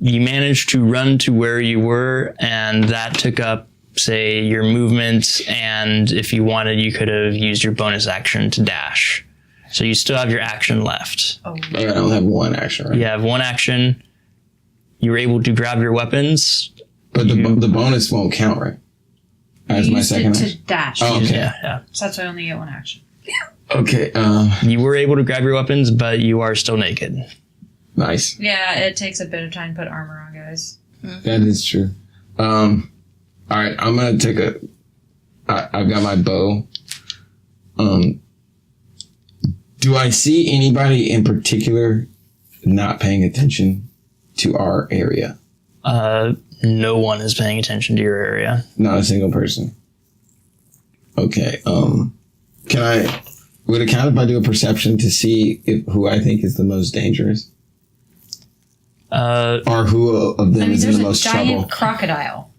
you managed to run to where you were, and that took up, say, your movement, and if you wanted, you could have used your bonus action to dash. So you still have your action left. Oh, I don't have one action, right? You have one action. You were able to grab your weapons. But the bonus won't count, right? As my second action? to dash. Oh, okay. Yeah. So that's why I only get one action. Okay. You were able to grab your weapons, but you are still naked. Nice. Yeah, it takes a bit of time to put armor on, guys. That is true. All right, I'm gonna take I've got my bow. Do I see anybody in particular not paying attention to our area? No one is paying attention to your area. Not a single person. Okay. Would it count if I do a perception to see who I think is the most dangerous? Or who of them is in the most trouble? There's a giant crocodile.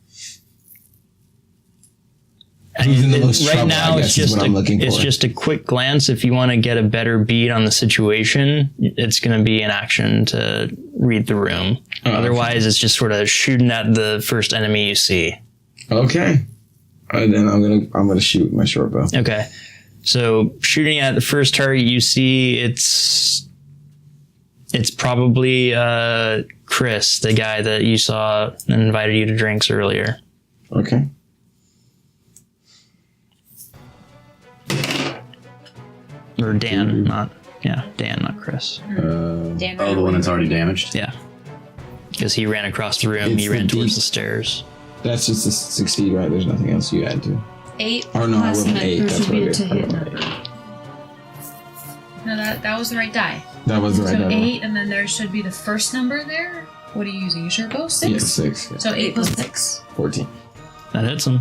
Who's in the most right trouble, now, I guess, is what I'm looking for. It's just a quick glance. If you want to get a better beat on the situation, it's going to be an action to read the room. Otherwise, it's just sort of shooting at the first enemy you see. Okay. Then I'm gonna shoot my short bow. Okay. So shooting at the first target you see, it's probably Chris, the guy that you saw and invited you to drinks earlier. Okay. Or Dan, not Chris. Dan the one that's already damaged? Yeah. Because he ran across the room, he ran towards the stairs. That's just a succeed, right? There's nothing else you add to. 8. Or no, I rolled an 8. That's what I did. to hit number. No, that was the right die. That was the right So number. 8, and then there should be the first number there. What are you using? Your short bow? 6? Yeah, 6. Yeah. So 8 plus 6. 14. That hits him.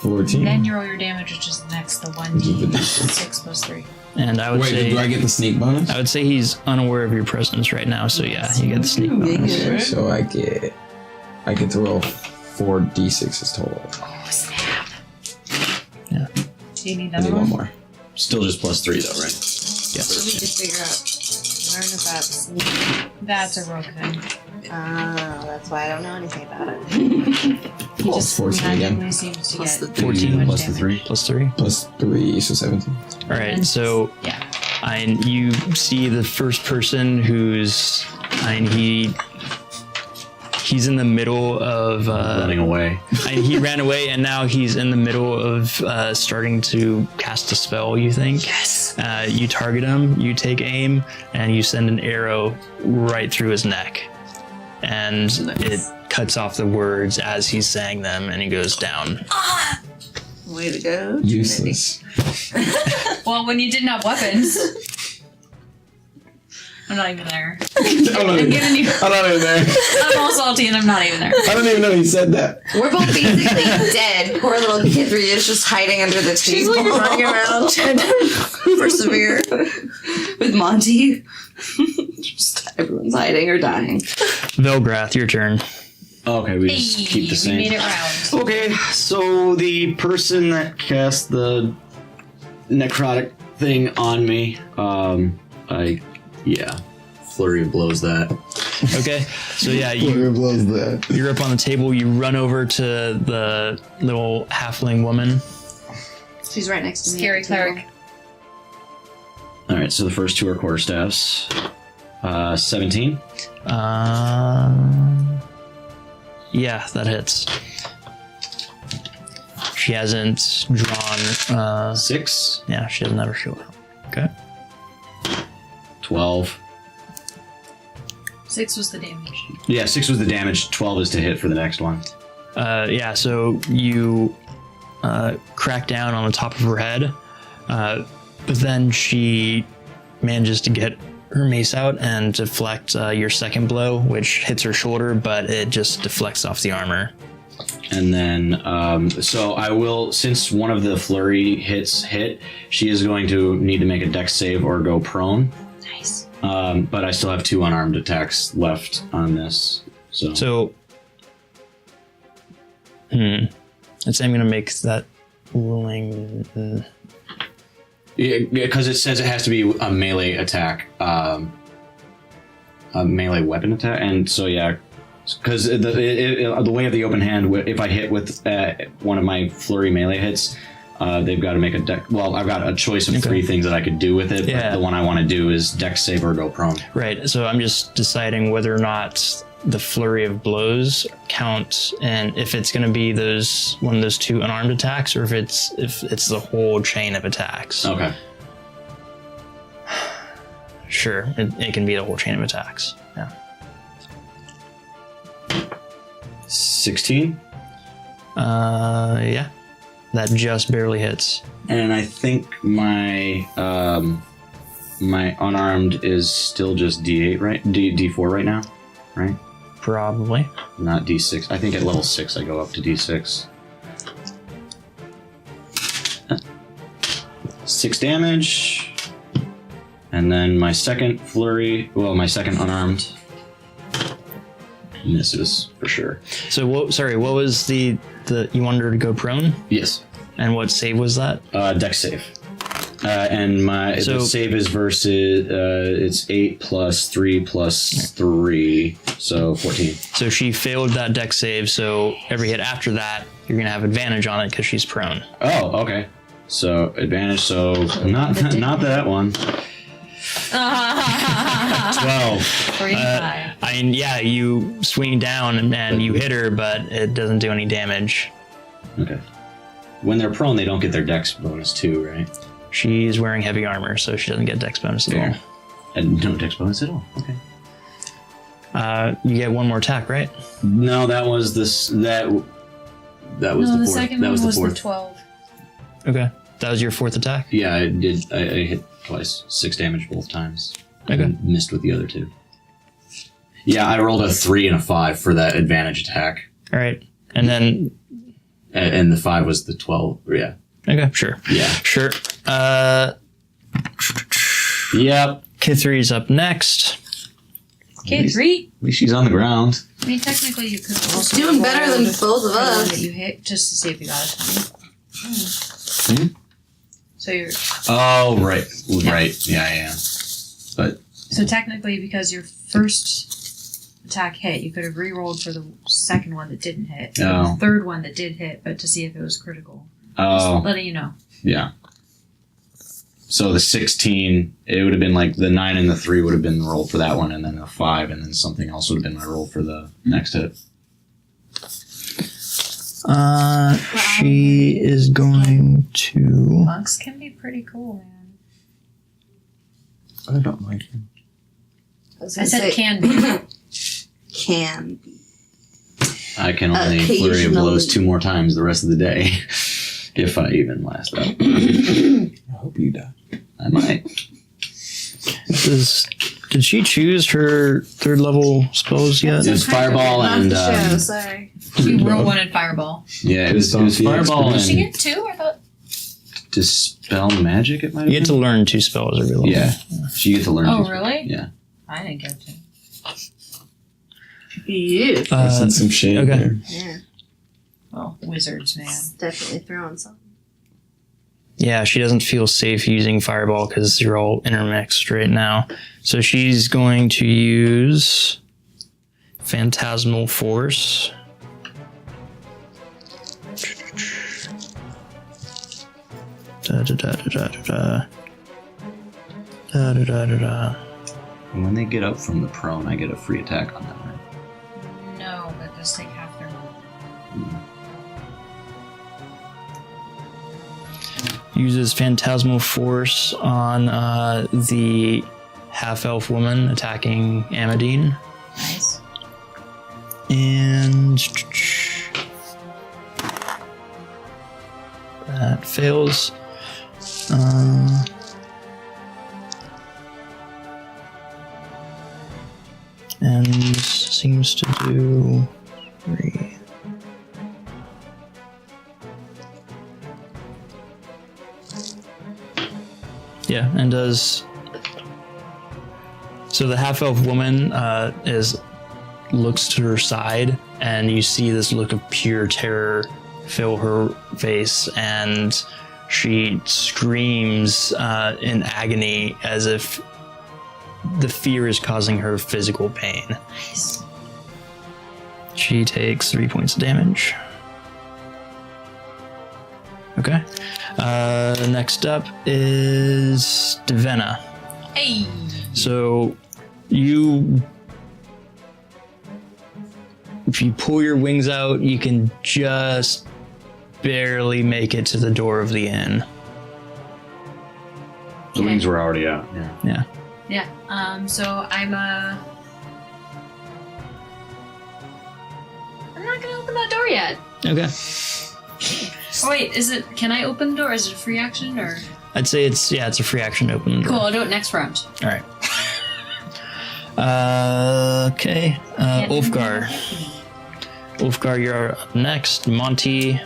14. Then you roll your damage, which is next, the 1d. 6 plus 3. And I would say... do I get the sneak bonus? I would say he's unaware of your presence right now, so yeah, you get the sneak bonus. Okay, so I get to roll 4 d6s total. Oh, snap. Yeah. Do you need I need another one one? more. Still just plus 3 though, right? Yeah. So we could figure out, learn about sneak. That's a rogue thing. That's why I don't know anything about it. He Well, just 14 again. randomly seems to Plus get the 14 plus the 3. Plus 3. Plus 3, so 17. All right, so Yeah. you see the first person who's... he's in the middle of... Running away. he ran away, and now he's in the middle of starting to cast a spell, you think. Yes. You target him, you take aim, and you send an arrow right through his neck. And it cuts off the words as he's saying them, and he goes down. Way to go. Useless. Well, when you didn't have weapons. I'm not even there. I'm not even there. I'm all salty and I'm not even there. I don't even know he said that. We're both basically dead. Poor little Kithri is just hiding under the table, running around trying to persevere with Monty. Just everyone's hiding or dying. Velgrath, your turn. Okay, we just keep the We same. made it round. Okay, so the person that cast the necrotic thing on me, flurry of blows that. Okay, so yeah, Whoever blows that. you're up on the table, you run over to the little halfling woman. She's right next to me. Scary at the table. cleric. All right, so the first 2 are quarterstaffs. 17. Yeah, that hits. She hasn't drawn... 6. yeah, she doesn't have her shield out. Okay. 12. 6 was the damage. Yeah, 6 was the damage. 12 is to hit for the next one. Yeah, so you crack down on the top of her head, but then she manages to get her mace out and deflect your second blow, which hits her shoulder, but it just deflects off the armor. And then, so I will, since one of the flurry hits hit, she is going to need to make a dex save or go prone. Nice. But I still have 2 unarmed attacks left on this. So I'd say I'm going to make that ruling. because it says it has to be a melee attack, a melee weapon attack, and so yeah, Because the way of the open hand, if I hit with one of my flurry melee hits, they've got to make a deck. Well, I've got a choice of 3 things that I could do with it. Yeah. But the one I want to do is deck save or go prone. Right. So I'm just deciding whether or not the flurry of blows count, and if it's going to be one of those 2 unarmed attacks, or if it's the whole chain of attacks. Okay. Sure, it can be the whole chain of attacks. Yeah. 16. Yeah. That just barely hits. And I think my my unarmed is still just D8, right? D4 right now, right? Probably. Not D6. I think at level 6 I go up to D6. 6 damage. And then my second flurry, my second unarmed misses for sure. So what was the you wanted her to go prone? Yes. And what save was that? Deck save. And the save is versus it's 8 plus 3 plus 3, so 14. So she failed that deck save, so every hit after that you're gonna have advantage on it because she's prone. Oh, okay. So advantage, so not that one. 12. 45. You swing down and you hit her, but it doesn't do any damage. Okay. When they're prone, they don't get their dex bonus too, right? She's wearing heavy armor, so she doesn't get dex bonus at all. And no dex bonus at all. Okay. You get one more attack, right? No, that was this. That was the fourth. The second that one was the fourth. the 12. Okay. That was your 4th attack? Yeah, I did. I hit twice. 6 damage both times. Okay. And missed with the other 2. Yeah, I rolled a 3 and a 5 for that advantage attack. All right. And then... And the 5 was the 12. Yeah. Okay, sure. Yeah. Sure. Yep. Kithri's up next. Kithri? At least she's on the ground. I mean, technically you could also Doing better than roll both of the one us. that you hit just to see if you got a 20. So you're... Oh, right. Right. Yeah. But... So technically, because your first attack hit, you could have re-rolled for the second one that didn't hit. Oh. The third one that did hit, but to see if it was critical. Oh. Just letting you know. Yeah. So the 16, it would have been like the 9 and the 3 would have been the roll for that one, and then the 5, and then something else would have been my roll for the next hit. She is going to... Monks can be pretty cool, man. I don't like him. I said can be. Can be. I can only flurry of blows 2 more times the rest of the day. If I even last out. I hope you die. I might. Did she choose her 3rd level spells yet? It was Fireball and... sorry. She real wanted Fireball. Yeah, it was Fireball Did she and get 2? I thought... Dispel Magic, it might have You get to learn 2 spells every level. Yeah. So you get to learn. Oh, 2 spells. really? Yeah. I didn't get 2. Yeah. I sent some shade okay. there. Yeah. Well, wizards, man. Definitely throwing something. Yeah, she doesn't feel safe using Fireball because you're all intermixed right now. So she's going to use Phantasmal Force. And when they get up from the prone, I get a free attack on them, right? No, that does take half their movement. Uses Phantasmal Force on the half-elf woman attacking Amadine. Nice. And that fails. And seems to do 3. Yeah, and does. So the half-elf woman looks to her side, and you see this look of pure terror fill her face, and she screams in agony as if the fear is causing her physical pain. Nice. She takes 3 points of damage. Okay. Next up is Divenna. Hey. So if you pull your wings out, you can just barely make it to the door of the inn. The wings were already out. Yeah. Yeah. Yeah. So I'm not gonna open that door yet. Okay. Oh wait, can I open the door? Is it a free action or? I'd say it's a free action to open the door. Cool, I'll do it next round. All right. Okay. Ulfgar. Ulfgar, you're up next. Monty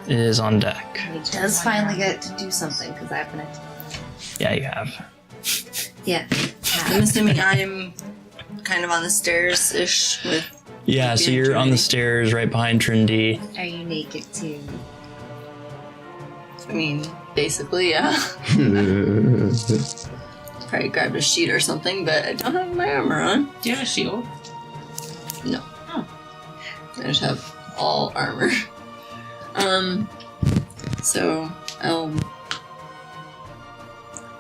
is on deck. He does finally get to do something because I've been. Yeah, you have. Yeah. I'm assuming I'm kind of on the stairs-ish with. Yeah, so you're on the stairs right behind Trinity. Are you naked too? I mean, basically, yeah. Probably grabbed a sheet or something, but I don't have my armor on. Do you have a shield? No. Oh. I just have all armor. So I'll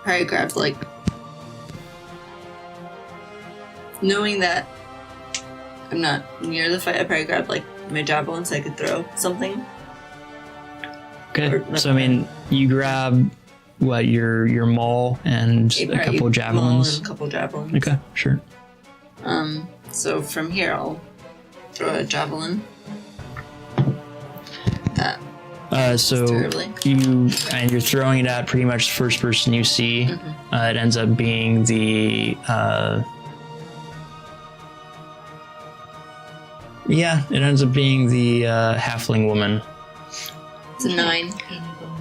probably grab knowing that I'm not near the fight, I probably grab my javelin so I could throw something. Okay. So I mean, you grab what your maul and a couple of javelins. And a couple javelins. Okay, sure. So from here, I'll throw a javelin. That. So terribly. you're throwing it at pretty much the first person you see. Mm-hmm. It ends up being the halfling woman. It's a 9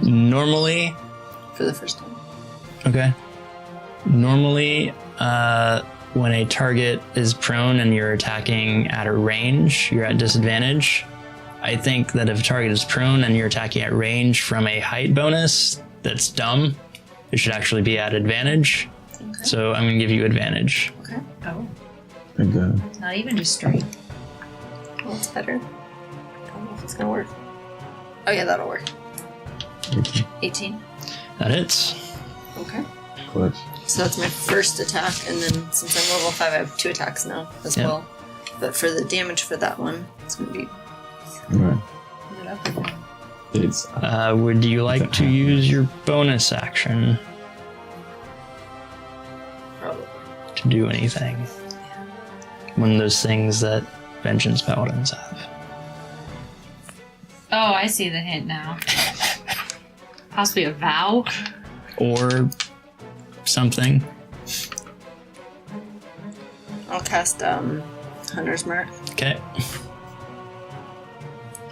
Normally, for the first time. okay. Normally, when a target is prone and you're attacking at a range, you're at disadvantage. I think that if a target is prone and you're attacking at range from a height bonus, that's dumb. It should actually be at advantage. Okay. So I'm going to give you advantage. Okay. Oh. Okay. Not even just straight. Well, it's better. I don't know if it's gonna work. Oh yeah, that'll work. 18. That hits. Okay. Clutch. So that's my first attack, and then since I'm level 5, I have 2 attacks now as Yep. well. But for the damage for that one, it's gonna be. Alright. Is it up or down? It's Would you like to use your bonus action Probably. to do anything? One of those things that Vengeance Paladins have. Oh, I see the hint now. Possibly a vow? Or something. I'll cast Hunter's Mark. Okay.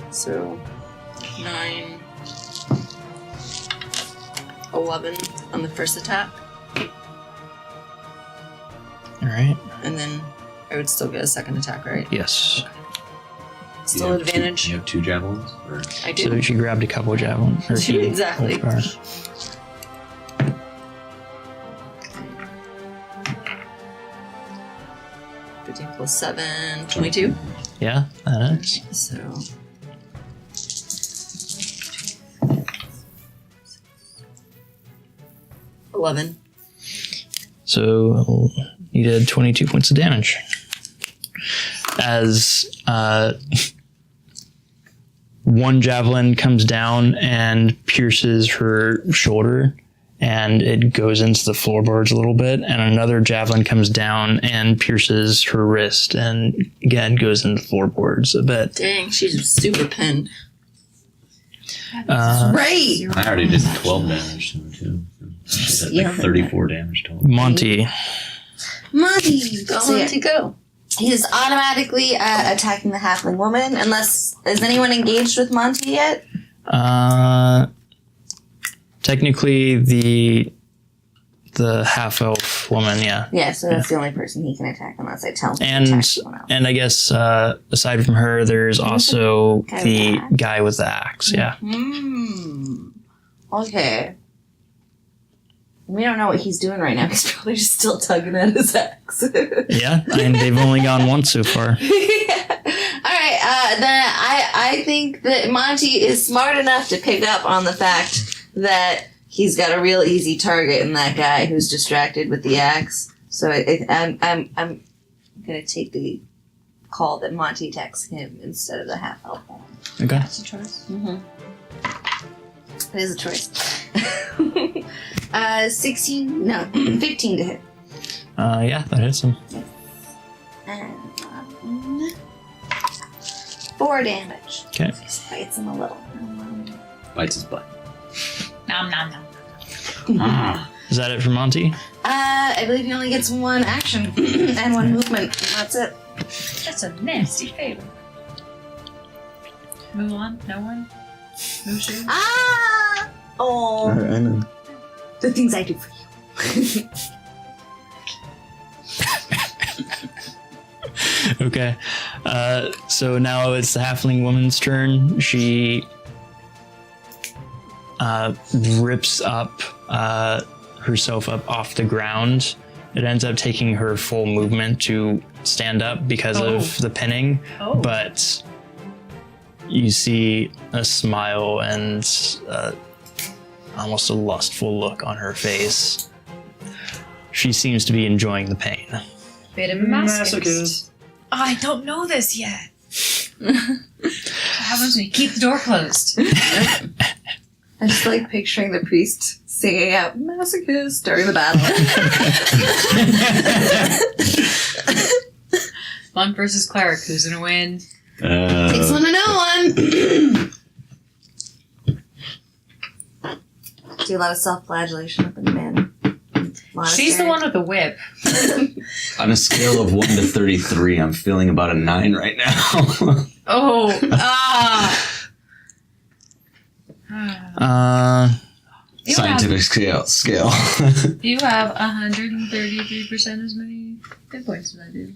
So 9, 11 on the first attack, Alright. and then I would still get a second attack, right? Yes. Still advantage. You have 2 javelins? Or? I do. So she grabbed a couple of javelins. Or he, Exactly. Ulfgar. 15 plus 7, 22. Yeah, that is. So. $11. So you did 22 points of damage. As one javelin comes down and pierces her shoulder, and it goes into the floorboards a little bit, and another javelin comes down and pierces her wrist, and again goes into the floorboards a bit. Dang, she's super pinned. Right! I already did 12 damage to him, too. That's like 34 damage total. Monty. Monty! Go So, on to go. He's automatically attacking the halfling woman, unless... Is anyone engaged with Monty yet? Technically, the half-elf woman, yeah. Yeah, so that's the only person he can attack unless I tell him to And attack someone else. and I guess aside from her, there's also Guy with the the axe. guy with the axe. Yeah. Okay. We don't know what he's doing right now. He's probably just still tugging at his axe. Yeah. And they've only gone once so far. Alright, I think that Monty is smart enough to pick up on the fact that he's got a real easy target in that guy who's distracted with the axe. So I'm gonna take the call that Monty attacks him instead of the half elf one. Okay. That's a choice. Mm-hmm. It is a choice. 15 to hit. Yeah, that hits him. And 4 damage. Okay. Just bites him a little. Bites his butt. Nom nom nom. Ah. Is that it for Monty? I believe he only gets 1 action and 1 movement. That's it. That's a nasty favor. Move on. No one. No shoes. Ah! Oh. I know. The things I do for you. Okay. So now it's the halfling woman's turn. She rips up herself up off the ground. It ends up taking her full movement to stand up because of the pinning. Oh. But you see a smile and almost a lustful look on her face. She seems to be enjoying the pain. Bit of masochist. Oh, I don't know this yet. What happens when you keep the door closed? I just like picturing the priest singing out masochist during the battle. Monk versus cleric. Who's gonna win? Takes one to know one. Do a lot of self-flagellation up in the man. Monastery. She's the one with the whip. On a scale of 1 to 33, I'm feeling about a 9 right now. Oh. You Scientific scale. You have 133% as many hit points as I do.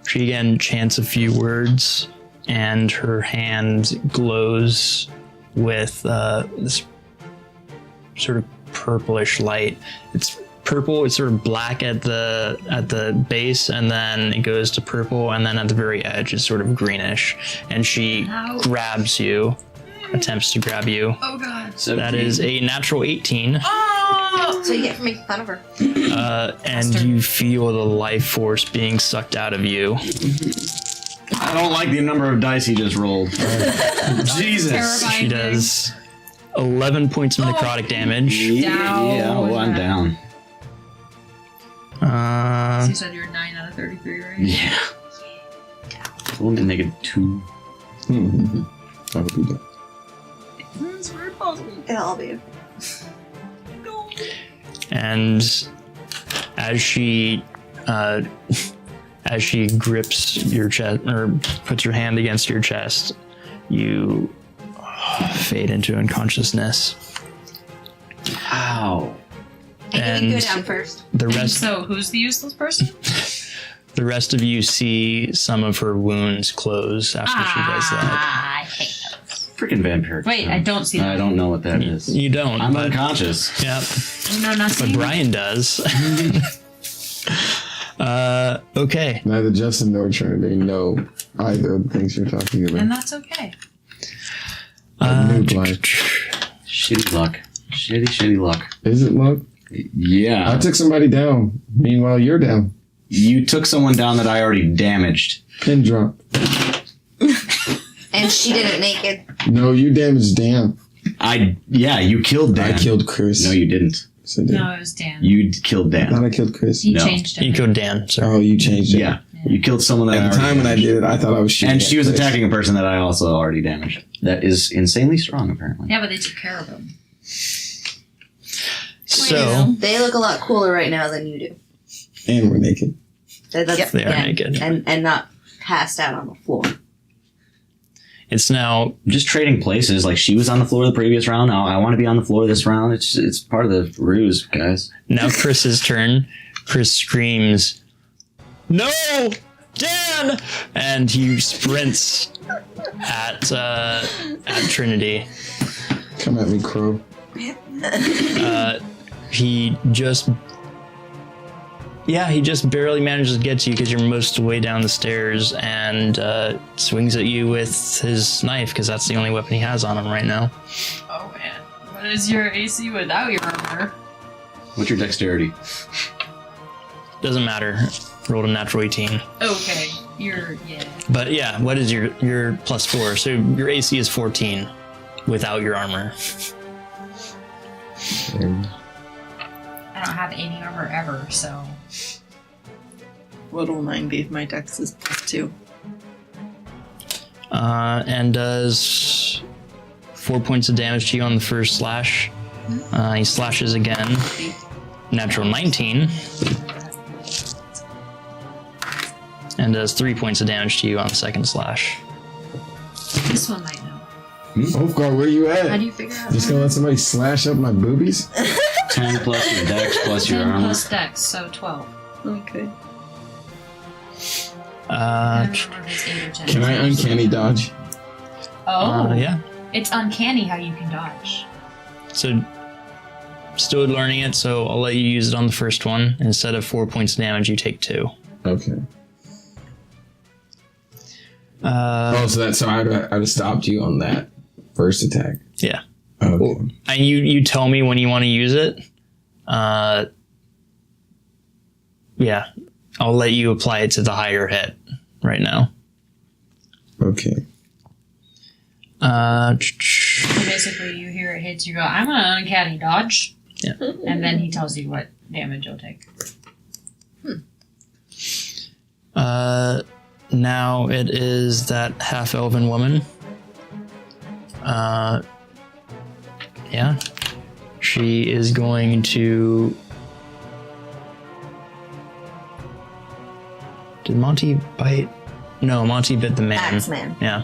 She again chants a few words, and her hand glows with this sort of purplish light. It's purple. It's sort of black at the base, and then it goes to purple, and then at the very edge it's sort of greenish. And she grabs you, attempts to grab you. Oh god. So That is a natural 18. So you get for making fun of her. And you feel the life force being sucked out of you. I don't like the number of dice he just rolled. Jesus. Terrifying. She does 11 points of necrotic damage. Yeah, well, I'm down. So you said you're 9 out of 33, right? Yeah. Going to negative 2. I hope you do. It's very possible. It'll all be okay. And as she grips your chest or puts her hand against your chest, you fade into unconsciousness. Ow. And you go down first. The rest, So who's the useless person? the rest of you see some of her wounds close after she does that. I hate those. Freaking vampire. Wait, I don't see that. I don't know what that is. You don't. I'm but, unconscious. yeah, No, not but seeing. Brian does. Okay. Neither Justin nor Trinity know either of the things you're talking about. And that's okay. Noob life. Shitty luck. Shitty luck. Is it luck? Yeah. I took somebody down. Meanwhile, you're down. You took someone down that I already damaged. Pin drop. And she did it naked. No, you damaged Dan. You killed Dan. I killed Chris. No, you didn't. Yes, I did. No, it was Dan. You killed I thought Dan. I killed Chris. He No. changed it. You killed Dan. Sorry. Oh, you changed it. Yeah. You killed someone that At the I already time when I damaged. did it, I thought I was shooting. And at she was Chris. attacking a person that I also already damaged. That is insanely strong, apparently. Yeah, but they took care of him. So They look a lot cooler right now than you do. And we're naked. That's, they are naked. And not passed out on the floor. it's now Just trading places. Like, she was on the floor the previous round. Now I want to be on the floor this round. It's part of the ruse, guys. Chris's turn. Chris screams, "No, Dan!" And he sprints at Trinity. Come at me, Crow. He just Yeah, he just barely manages to get to you because you're most of the way down the stairs and swings at you with his knife because that's the only weapon he has on him right now. Oh man. What is your AC without your armor? What's your dexterity? Doesn't matter. Rolled a natural 18. Okay. But yeah, what is your +4? So your AC is 14 without your armor. I don't have any armor ever, so. What'll mine be if my dex is +2? And does 4 points of damage to you on the first slash. He slashes again. Natural 19. And does 3 points of damage to you on the second slash. This one might know. Ulfgar, where you at? How do you figure out? Just gonna let somebody slash up my boobies? 10 plus your dex plus your 10 armor. plus dex, so 12. Okay. I don't remember if it's 8 or 10. Can I uncanny dodge? Oh. Yeah. It's uncanny how you can dodge. So, still learning it, so I'll let you use it on the first one. Instead of 4 points of damage, you take 2. Okay. So I'd have stopped you on that first attack. Yeah. Okay. And you tell me when you want to use it. Yeah. I'll let you apply it to the higher hit right now. Okay. So basically, you hear it hits, you go, I'm gonna uncanny dodge. Yeah. And then he tells you what damage you'll take. Now it is that half-elven woman. Yeah. She is going to... Did Monty bite? No, Monty bit the man. Axeman. Yeah.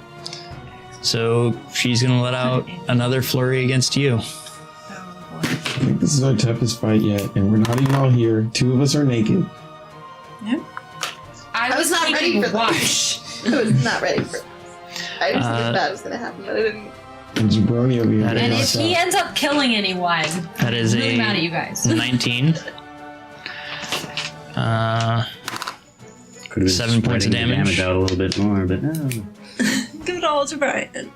So she's going to let out another flurry against you. Oh boy. I think this is our toughest fight yet, and we're not even all here. 2 of us are naked. I was not ready keeping for that. watch. I was not ready for it. I just knew that was gonna happen, but I didn't. And Jabroni over here. That And is- if he ends up killing anyone, That is I'm really a mad at you guys. 19. Could have been 7 points of spreading the damage. out a little bit more, but no. Give it all to Brian.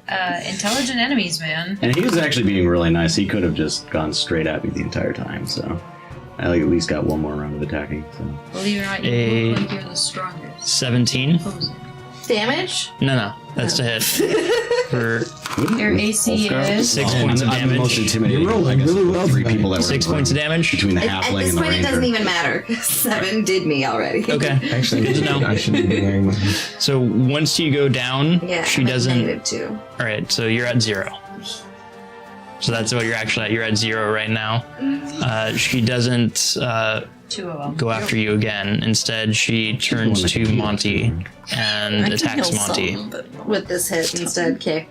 Intelligent enemies, man. And he was actually being really nice. He could have just gone straight at me the entire time, so I at least got one more round of attacking. So Believe it or not, you A- look like you're the strongest. 17. Opposing. Damage? No, that's to hit. For Your AC Ulfgar? is 6 Oh, points of I'm the most damage. intimidating. You're rolling I guess, really of the well 3 tonight. people that were 6 in the points of room, damage. between the At halfling this and the point, it doesn't ranger. even matter. 7 did me already. Okay. Actually, Good to know. I shouldn't be wearing mine. So once you go down, Yeah, she I'm at doesn't. -2. All right, so you're at 0. So that's what you're actually at. You're at 0 right now. She doesn't 2 of them. go after you again. Instead, she turns to Monty and attacks Monty. With this hit instead, kick.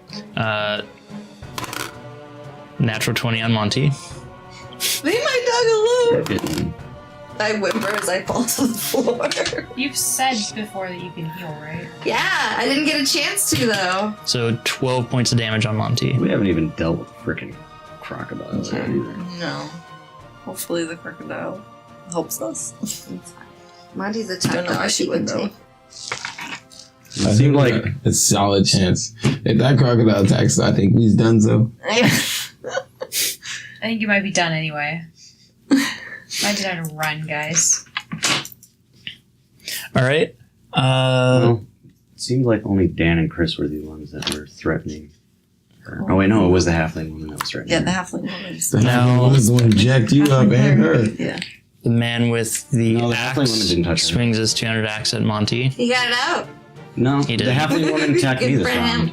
Natural 20 on Monty. Leave my dog alone! Hitting. I whimper as I fall to the floor. You've said before that you can heal, right? Yeah, I didn't get a chance to though. So 12 points of damage on Monty. We haven't even dealt with frickin' crocodiles yet either. No. Hopefully the crocodile helps us. Monty's a Don't tough know how dog. she She would would know. take. I think like a solid chance. If that crocodile attacks, I think he's done so. I think you might be done anyway. Might just have to run, guys. All right. Well, it seemed like only Dan and Chris were the ones that were threatening her. Oh wait, no, it was the halfling woman that was threatening Yeah, her. the halfling woman's. The No. halfling woman's the one who jacked you up and her. Yeah. The man with the No, the halfling woman axe didn't touch her. swings his 200 axe at Monty. He got it out. No, He the did. halfling woman attacked me Good this for him. round.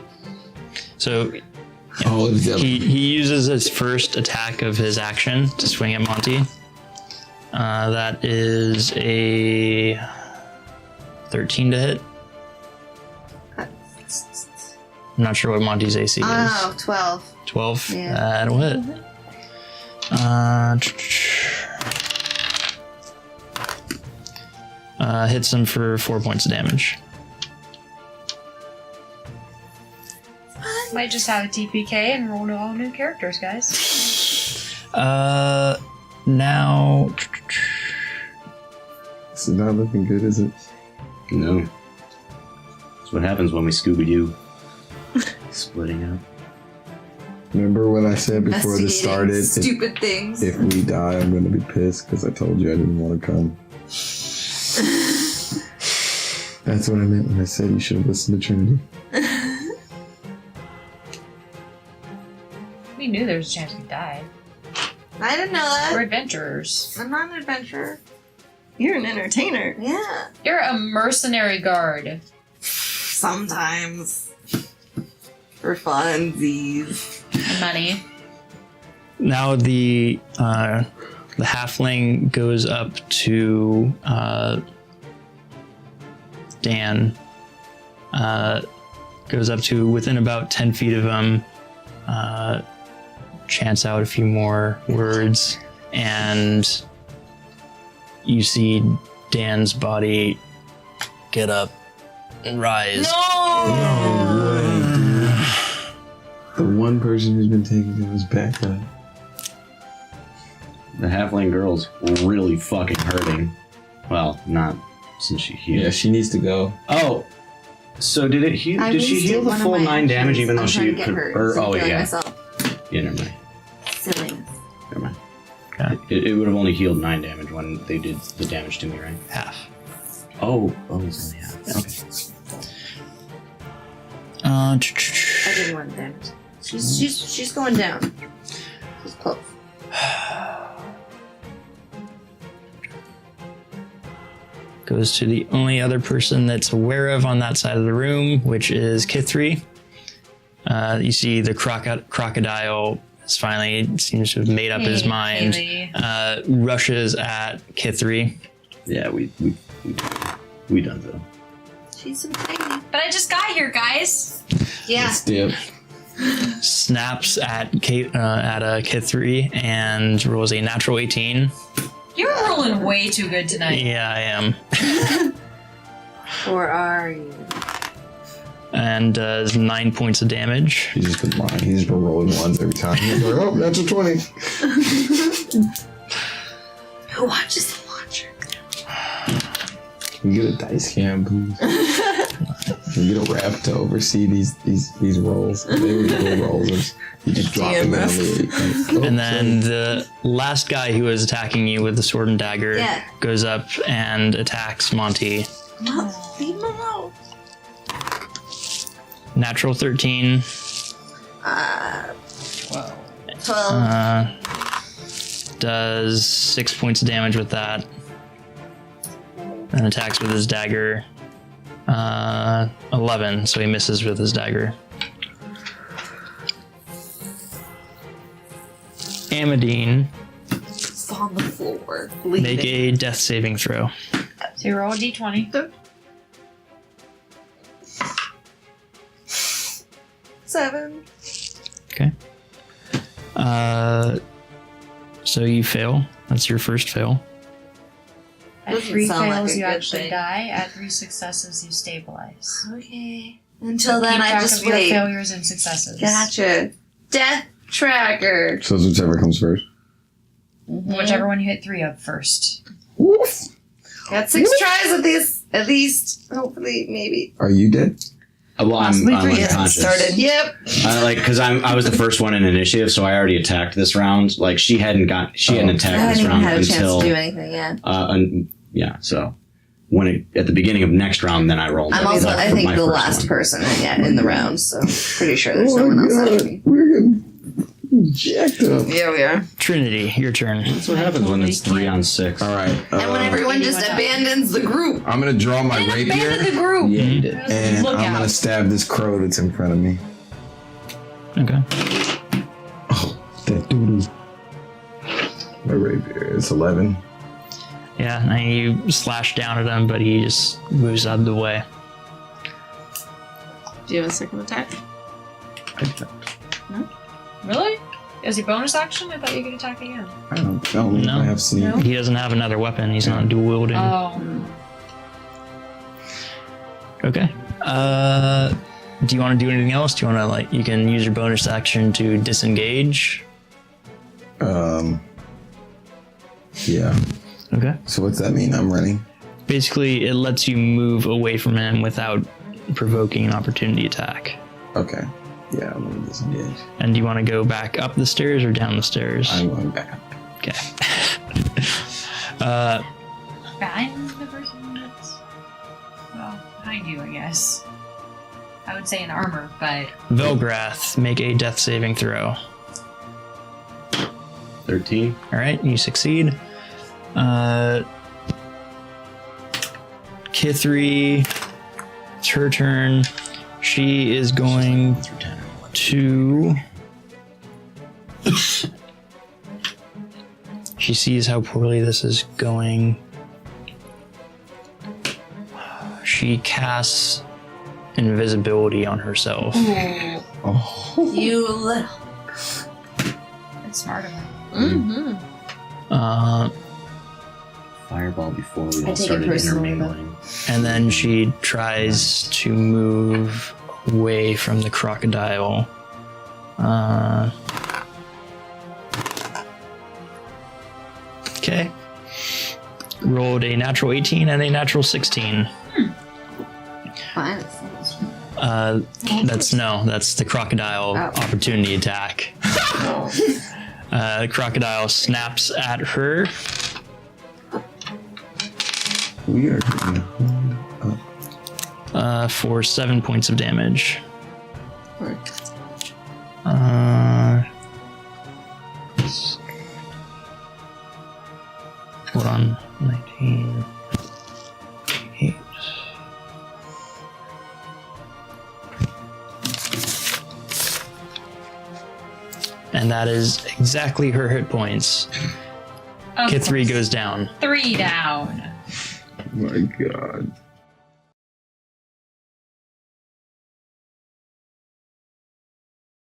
So Oh, it was the- he uses his first attack of his action to swing at Monty. That is a 13 to hit. I'm not sure what Monty's AC is. Oh, 12. 12? Yeah. That'll hit. Hits him for 4 points of damage. Might just have a TPK and roll all new characters, guys. Now It's not looking good, is it? No. That's what happens when we Scooby-Doo. Splitting up. Remember when I said before this Investigating started, stupid things. if we die, I'm going to be pissed because I told you I didn't want to come. That's what I meant when I said you should have listened to Trinity. We knew there was a chance we died. I didn't know that. We're adventurers. I'm not an adventurer. You're an entertainer. Yeah. You're a mercenary guard. Sometimes. For funsies. Money. Now the halfling goes up to Dan. Goes up to within about 10 feet of him. Chants out a few more words, and you see Dan's body get up and rise. The one person who's been taking his back up. The halfling girl's really fucking hurting. Well, not since she healed. Yeah, she needs to go. Oh, so did it heal? Did she heal the full 9 damage even though she could? Oh yeah. Myself. Yeah, never mind. Silliness. Never mind. Okay. It would have only healed 9 damage when they did the damage to me, right? Half. Oh, it's only half. Okay. I didn't want damage. She's going down. She's close. Goes to the only other person that's aware of on that side of the room, which is Kithri. You see the crocodile is finally seems to have made up his mind. Rushes at Kithri. Yeah, we done though. She's so tiny. But I just got here, guys. Yeah. Let's dip. Snaps at Kithri and rolls a natural 18. You're rolling way too good tonight. Yeah, I am. Or are you? And does 9 points of damage. He's just been lying. He's been rolling ones every time. He's like, oh, that's a 20. Who watches the watcher? Can we get a dice cam, please? Can we get a rep to oversee these rolls? They were good rolls. You just drop them in on the And then the last guy who was attacking you with the sword and dagger goes up and attacks Monty. Leave him alone. Natural 13. 12. Does 6 points of damage with that. And attacks with his dagger. 11, so he misses with his dagger. Amadine, It's on the floor. make a death saving throw. So you roll a d20. 7. Okay. So you fail. That's your first fail. At Doesn't 3 sound like fails, a you good actually thing. die. At 3 successes, you stabilize. Okay. Until then, Keep I track just of your wait. failures and successes. Gotcha. Death tracker. So it's whichever comes first. Whichever one you hit 3 of first. Woof. Got 6 tries at this, at least. Hopefully, maybe. Are you dead? Well, I'm Possibly 3 unconscious. Started. Yep. Because I was the first one in initiative, so I already attacked this round. Like she hadn't I attacked haven't this even round had a chance until to do anything yet. yeah. So when at the beginning of next round, then I rolled. I'm also, like, I for think, my the first last one. person in the round, so pretty sure there's no one else after me. We're getting jacked up. Yeah, we are. Trinity, your turn. That's what happens when it's 3 on 6. All right. And when everyone just abandons the group. I'm going to draw my Abandon rapier. the group! Yeah, you did. And Look I'm out. going to stab this crow that's in front of me. Okay. Oh, that doo-doo. My rapier is 11. Yeah, and you slash down at him, but he just moves out of the way. Do you have a second attack? Really? Is he bonus action? I thought you could attack again. I don't know if No. I have sneak. No. He doesn't have another weapon. He's not dual wielding. Oh. Okay. Do you want to do anything else? Do you want to you can use your bonus action to disengage? Yeah. Okay. So what's that mean? I'm running. basically, it lets you move away from him without provoking an opportunity attack. Okay. Yeah, I'm gonna disengage. And do you want to go back up the stairs or down the stairs? I'm going back up. Okay. I'm the person that's, well, behind you, I guess. I would say in armor, but... Velgrath, make a death saving throw. 13. Alright, you succeed. Kithri, it's her turn. She is going to... She sees how poorly this is going. She casts invisibility on herself. Oh. You little. It's smart of her. Mm-hmm. Fireball before we I all take it started personally, intermingling. And then she tries to move away from the crocodile. Okay. Rolled a natural 18 and a natural 16. Fine. That's the crocodile opportunity attack. The crocodile snaps at her. We are. For 7 points of damage. Hold on. 19. 8. And that is exactly her hit points. Of Kithri course. goes down. 3 down. Oh my god.